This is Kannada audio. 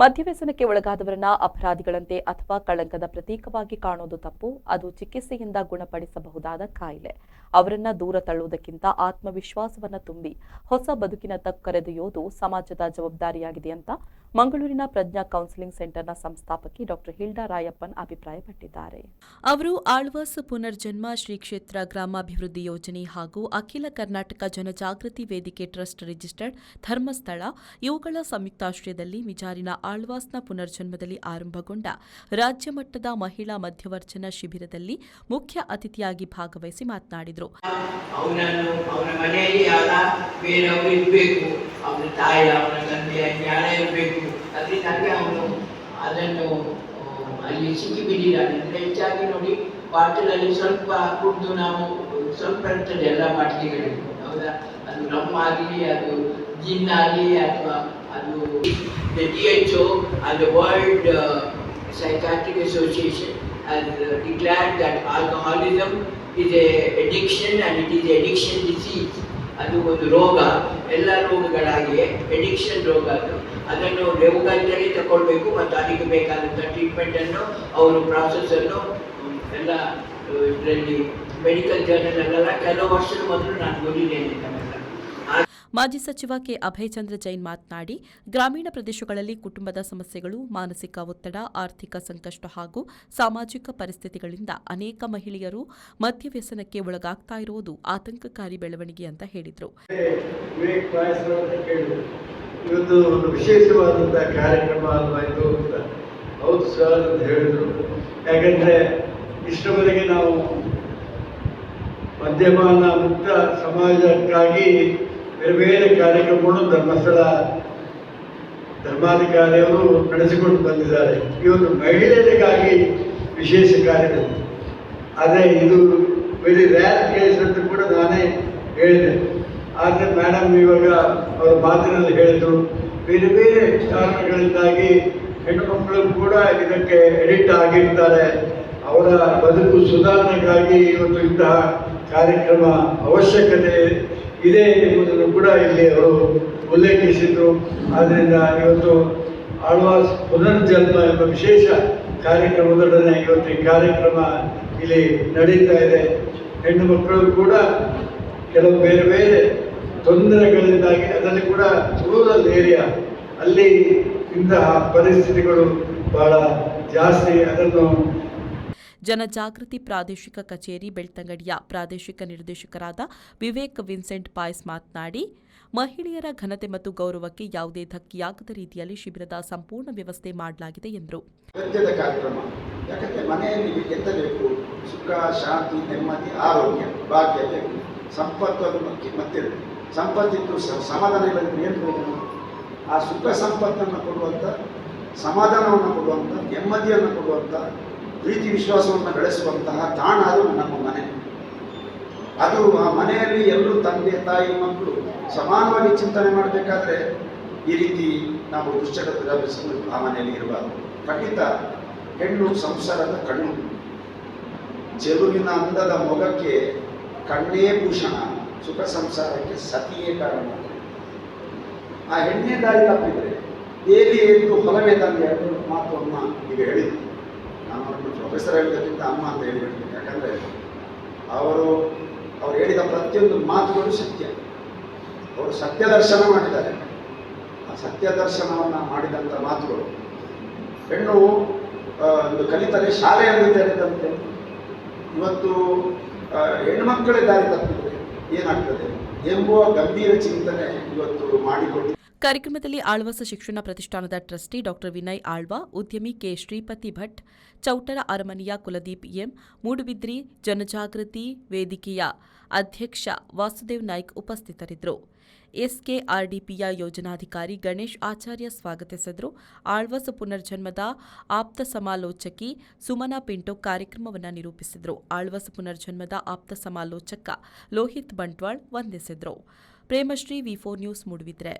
ಮದ್ಯವ್ಯಸನಕ್ಕೆ ಒಳಗಾದವರನ್ನ ಅಪರಾಧಿಗಳಂತೆ ಅಥವಾ ಕಳಂಕದ ಪ್ರತೀಕವಾಗಿ ಕಾಣುವುದು ತಪ್ಪು. ಅದು ಚಿಕಿತ್ಸೆಯಿಂದ ಗುಣಪಡಿಸಬಹುದಾದ ಕಾಯಿಲೆ. ಅವರನ್ನ ದೂರ ತಳ್ಳುವುದಕ್ಕಿಂತ ಆತ್ಮವಿಶ್ವಾಸವನ್ನ ತುಂಬಿ ಹೊಸ ಬದುಕಿನತ್ತ ಕರೆದೊಯ್ಯೋದು ಸಮಾಜದ ಜವಾಬ್ದಾರಿಯಾಗಿದೆ ಅಂತ ಮಂಗಳೂರಿನ ಪ್ರಜ್ಞಾ ಕೌನ್ಸಿಲಿಂಗ್ ಸೆಂಟರ್ನ ಸಂಸ್ಥಾಪಕಿ ಡಾಕ್ಟರ್ ಹಿಲ್ಡಾ ರಾಯಪ್ಪನ್ ಅಭಿಪ್ರಾಯಪಟ್ಟಿದ್ದಾರೆ. ಅವರು ಆಳ್ವಾಸ್ ಪುನರ್ಜನ್ಮ ಶ್ರೀ ಕ್ಷೇತ್ರ ಗ್ರಾಮಾಭಿವೃದ್ಧಿ ಯೋಜನೆ ಹಾಗೂ ಅಖಿಲ ಕರ್ನಾಟಕ ಜನಜಾಗೃತಿ ವೇದಿಕೆ ಟ್ರಸ್ಟ್ ರಿಜಿಸ್ಟರ್ಡ್ ಧರ್ಮಸ್ಥಳ ಇವುಗಳ ಸಂಯುಕ್ತಾಶ್ರಯದಲ್ಲಿ ಮಿಜಾರಿನ ಆಳ್ವಾಸ್ನ ಪುನರ್ಜನ್ಮದಲ್ಲಿ ಆರಂಭಗೊಂಡ ರಾಜ್ಯ ಮಟ್ಟದ ಮಹಿಳಾ ಮಧ್ಯವರ್ಜನ ಶಿಬಿರದಲ್ಲಿ ಮುಖ್ಯ ಅತಿಥಿಯಾಗಿ ಭಾಗವಹಿಸಿ ಮಾತನಾಡಿದರು. ಅಲ್ಲಿ ಸಿಕ್ಕಿಬಿಟ್ಟಿದ್ದಾನೆ. ಹೆಚ್ಚಾಗಿ ನೋಡಿ ಬಾಟಲಲ್ಲಿ ಸ್ವಲ್ಪ ಕುಡಿದು ನಾವು ಸ್ವಲ್ಪ ಇರ್ತದೆ ಎಲ್ಲ ಬಾಟಲಿಗಳಿಗೂ, ಹೌದಾ? ಅದು ರಮ್ ಆಗಲಿ, ಅದು ಜಿನ್ ಆಗಲಿ, ಅಥವಾ ಅದು WHO and the World Psychiatric Association has declared that alcoholism is a addiction and it is a addiction disease. ಅದು ಒಂದು ರೋಗ, ಎಲ್ಲ ರೋಗಗಳಾಗಿಯೇ ಎಡಿಕ್ಷನ್ ರೋಗ. ಅದನ್ನು ರೋಗದಲ್ಲಿ ತಗೊಳ್ಬೇಕು ಮತ್ತು ಅದಕ್ಕೆ ಬೇಕಾದಂಥ ಟ್ರೀಟ್ಮೆಂಟನ್ನು ಅವರು ಪ್ರಾಸೆಸನ್ನು ಎಲ್ಲ ಇದರಲ್ಲಿ ಮೆಡಿಕಲ್ ಜರ್ನಲ್ ಅಲ್ಲೆಲ್ಲ ಕೆಲವು ವರ್ಷದ ಮೊದಲು ನಾನು ಓದಿದ್ದೇನೆ. ಮಾಜಿ ಸಚಿವ ಕೆ ಅಭಯಚಂದ್ರ ಜೈನ್ ಮಾತನಾಡಿ, ಗ್ರಾಮೀಣ ಪ್ರದೇಶಗಳಲ್ಲಿ ಕುಟುಂಬದ ಸಮಸ್ಯೆಗಳು, ಮಾನಸಿಕ ಒತ್ತಡ, ಆರ್ಥಿಕ ಸಂಕಷ್ಟ ಹಾಗೂ ಸಾಮಾಜಿಕ ಪರಿಸ್ಥಿತಿಗಳಿಂದ ಅನೇಕ ಮಹಿಳೆಯರು ಮದ್ಯವ್ಯಸನಕ್ಕೆ ಒಳಗಾಗ್ತಾ ಇರುವುದು ಆತಂಕಕಾರಿ ಬೆಳವಣಿಗೆ ಅಂತ ಹೇಳಿದರು. ಇವತ್ತು ಒಂದು ವಿಶೇಷವಾದಂತಹ ಕಾರ್ಯಕ್ರಮ ಅಲ್ವಾಯ್ತು ಅಂತ ಹೌದು ಸರ್ ಅಂತ ಹೇಳಿದರು. ಯಾಕಂದ್ರೆ ಇಷ್ಟವರೆಗೆ ನಾವು ಮದ್ಯಪಾನ ಮುಕ್ತ ಸಮಾಜಕ್ಕಾಗಿ ಬೇರೆ ಬೇರೆ ಕಾರ್ಯಕ್ರಮಗಳು ಧರ್ಮಸ್ಥಳ ಧರ್ಮಾಧಿಕಾರಿಯವರು ನಡೆಸಿಕೊಂಡು ಬಂದಿದ್ದಾರೆ. ಇವತ್ತು ಮಹಿಳೆಯರಿಗಾಗಿ ವಿಶೇಷ ಕಾರ್ಯಕ್ರಮ. ಆದರೆ ಇದು ವೆರಿ ರ್ಯಾರ್ ಕೇಸ್ ಅಂತ ಕೂಡ ನಾನೇ ಹೇಳಿದೆ. ಆದರೆ ಮೇಡಮ್ ಇವಾಗ ಅವರ ಮಾತಿನಲ್ಲಿ ಹೇಳಿದರು, ಬೇರೆ ಬೇರೆ ಕಾರಣಗಳಿಂದಾಗಿ ಹೆಣ್ಣು ಮಕ್ಕಳು ಕೂಡ ಇದಕ್ಕೆ ಎಡಿಕ್ಟ್ ಆಗಿರ್ತಾರೆ. ಅವರ ಬದುಕು ಸುಧಾರಣೆಗಾಗಿ ಇವತ್ತು ಇಂತಹ ಕಾರ್ಯಕ್ರಮ ಅವಶ್ಯಕತೆ ಇದೆ ಎಂಬುದನ್ನು ಕೂಡ ಇಲ್ಲಿ ಅವರು ಉಲ್ಲೇಖಿಸಿದರು. ಆದ್ದರಿಂದ ಇವತ್ತು ಆಳ್ವಾಸ್ ಪುನರ್ಜನ್ಮ ಎಂಬ ವಿಶೇಷ ಕಾರ್ಯಕ್ರಮದೊಡನೆ ಇವತ್ತು ಈ ಕಾರ್ಯಕ್ರಮ ಇಲ್ಲಿ ನಡೀತಾ ಇದೆ. ಹೆಣ್ಣು ಮಕ್ಕಳು ಕೂಡ ಕೆಲವು ಬೇರೆ ಬೇರೆ ತೊಂದರೆಗಳಿಂದಾಗಿ, ಅದರಲ್ಲಿ ಕೂಡ ರೂರಲ್ ಏರಿಯಾ ಅಲ್ಲಿ ಇಂತಹ ಪರಿಸ್ಥಿತಿಗಳು ಬಹಳ ಜಾಸ್ತಿ. ಅದನ್ನು ಜನಜಾಗೃತಿ ಪ್ರಾದೇಶಿಕ ಕಚೇರಿ ಬೆಳ್ತಂಗಡಿಯ ಪ್ರಾದೇಶಿಕ ನಿರ್ದೇಶಕರಾದ ವಿವೇಕ್ ವಿನ್ಸೆಂಟ್ ಪಾಯ್ಸ್ ಮಾತನಾಡಿ, ಮಹಿಳೆಯರ ಘನತೆ ಮತ್ತು ಗೌರವಕ್ಕೆ ಯಾವುದೇ ಧಕ್ಕೆಯಾಗದ ರೀತಿಯಲ್ಲಿ ಶಿಬಿರದ ಸಂಪೂರ್ಣ ವ್ಯವಸ್ಥೆ ಮಾಡಲಾಗಿದೆ ಎಂದರು. ಸತ್ಯದ ಕಾರ್ಯಕ್ರಮ. ಯಾಕಂದರೆ ಮನೆಯಲ್ಲಿ ಎತ್ತಬೇಕು, ಸುಖ, ಶಾಂತಿ, ನೆಮ್ಮದಿ, ಆರೋಗ್ಯ, ಭಾಗ್ಯ ಬೇಕು. ಸಂಪತ್ತು ಅದು ಮತ್ತೆ ಸಂಪತ್ತಿದ್ದು ಸಮಾಧಾನ ಏನು ಬೇಕು? ಆ ಸುಖ ಸಂಪತ್ತನ್ನು ಕೊಡುವಂಥ, ಸಮಾಧಾನವನ್ನು ಕೊಡುವಂಥ, ನೆಮ್ಮದಿಯನ್ನು ಕೊಡುವಂಥ, ಪ್ರೀತಿ ವಿಶ್ವಾಸವನ್ನು ಬೆಳೆಸುವಂತಹ ತಾಣ ಅದು ನಮ್ಮ ಮನೆ. ಅದು ಆ ಮನೆಯಲ್ಲಿ ಎಲ್ಲರೂ ತಂದೆ ತಾಯಿ ಮಕ್ಕಳು ಸಮಾನವಾಗಿ ಚಿಂತನೆ ಮಾಡಬೇಕಾದ್ರೆ ಈ ರೀತಿ ನಾವು ದುಶ್ಚಟದ ಆ ಮನೆಯಲ್ಲಿ ಇರಬಾರ್ದು. ಖಂಡಿತ ಹೆಣ್ಣು ಸಂಸಾರದ ಕಣ್ಣು. ಚೆಲುವಿನ ಅಂದದ ಮೊಗಕ್ಕೆ ಕಣ್ಣೇ ಭೂಷಣ, ಸುಖ ಸಂಸಾರಕ್ಕೆ ಸತಿಯೇ ಕಾರಣ. ಆ ಹೆಣ್ಣೆ ದಾರಿ ತಪ್ಪಿದ್ರೆ ಏಲಿ ಎಂದು ಹೊಲವೇ ತಂದೆ ಅನ್ನೋ ಮಾತನ್ನು ಈಗ ಹೇಳಿದ್ರು. ನಾನು ಪ್ರೊಫೆಸರ್ ಹೇಳಿದ್ದಕ್ಕಿಂತ ಅಮ್ಮ ಅಂತ ಹೇಳಿಬಿಡ್ತೀನಿ. ಯಾಕಂದರೆ ಅವರು ಹೇಳಿದ ಪ್ರತಿಯೊಂದು ಮಾತುಗಳು ಸತ್ಯ. ಅವರು ಸತ್ಯ ದರ್ಶನ ಮಾಡಿದ್ದಾರೆ. ಆ ಸತ್ಯ ದರ್ಶನವನ್ನು ಮಾಡಿದಂಥ ಮಾತುಗಳು. ಹೆಣ್ಣು ಒಂದು ಕಲಿತರೆ ಶಾಲೆಯಲ್ಲಿ ತೆರೆದಂತೆ. ಇವತ್ತು ಹೆಣ್ಣುಮಕ್ಕಳೇ ದಾರಿ ತಪ್ಪಿದ್ರೆ ಏನಾಗ್ತದೆ ಎಂಬುವ ಗಂಭೀರ ಚಿಂತನೆ ಇವತ್ತು ಮಾಡಿಕೊಟ್ಟು. ಕಾರ್ಯಕ್ರಮದಲ್ಲಿ ಆಳ್ವಾಸ್ ಶಿಕ್ಷಣ ಪ್ರತಿಷ್ಠಾನದ ಟ್ರಸ್ಟಿ ಡಾಕ್ಟರ್ ವಿನಯ್ ಆಳ್ವ, ಉದ್ಯಮಿ ಕೆ ಶ್ರೀಪತಿ ಭಟ್, ಚೌಟರ ಅರಮನೆಯ ಕುಲದೀಪ್ ಎಂ, ಮೂಡುಬಿದ್ರಿ ಜನಜಾಗೃತಿ ವೇದಿಕೆಯ ಅಧ್ಯಕ್ಷ ವಾಸುದೇವ್ ನಾಯ್ಕ್ ಉಪಸ್ಥಿತರಿದ್ದರು. ಎಸ್ಕೆಆರ್ಡಿಪಿಯ ಯೋಜನಾಧಿಕಾರಿ ಗಣೇಶ್ ಆಚಾರ್ಯ ಸ್ವಾಗತಿಸಿದರು. ಆಳ್ವಾಸ್ ಪುನರ್ಜನ್ಮದ ಆಪ್ತ ಸಮಾಲೋಚಕಿ ಸುಮನಾ ಪಿಂಟೋ ಕಾರ್ಯಕ್ರಮವನ್ನು ನಿರೂಪಿಸಿದರು. ಆಳ್ವಾಸ್ ಪುನರ್ಜನ್ಮದ ಆಪ್ತ ಸಮಾಲೋಚಕ ಲೋಹಿತ್ ಬಂಟ್ವಾಳ್ ವಂದಿಸಿದರು. ಪ್ರೇಮಶ್ರೀ, ವಿ4 ನ್ಯೂಸ್, ಮೂಡುಬಿದ್ರೆ.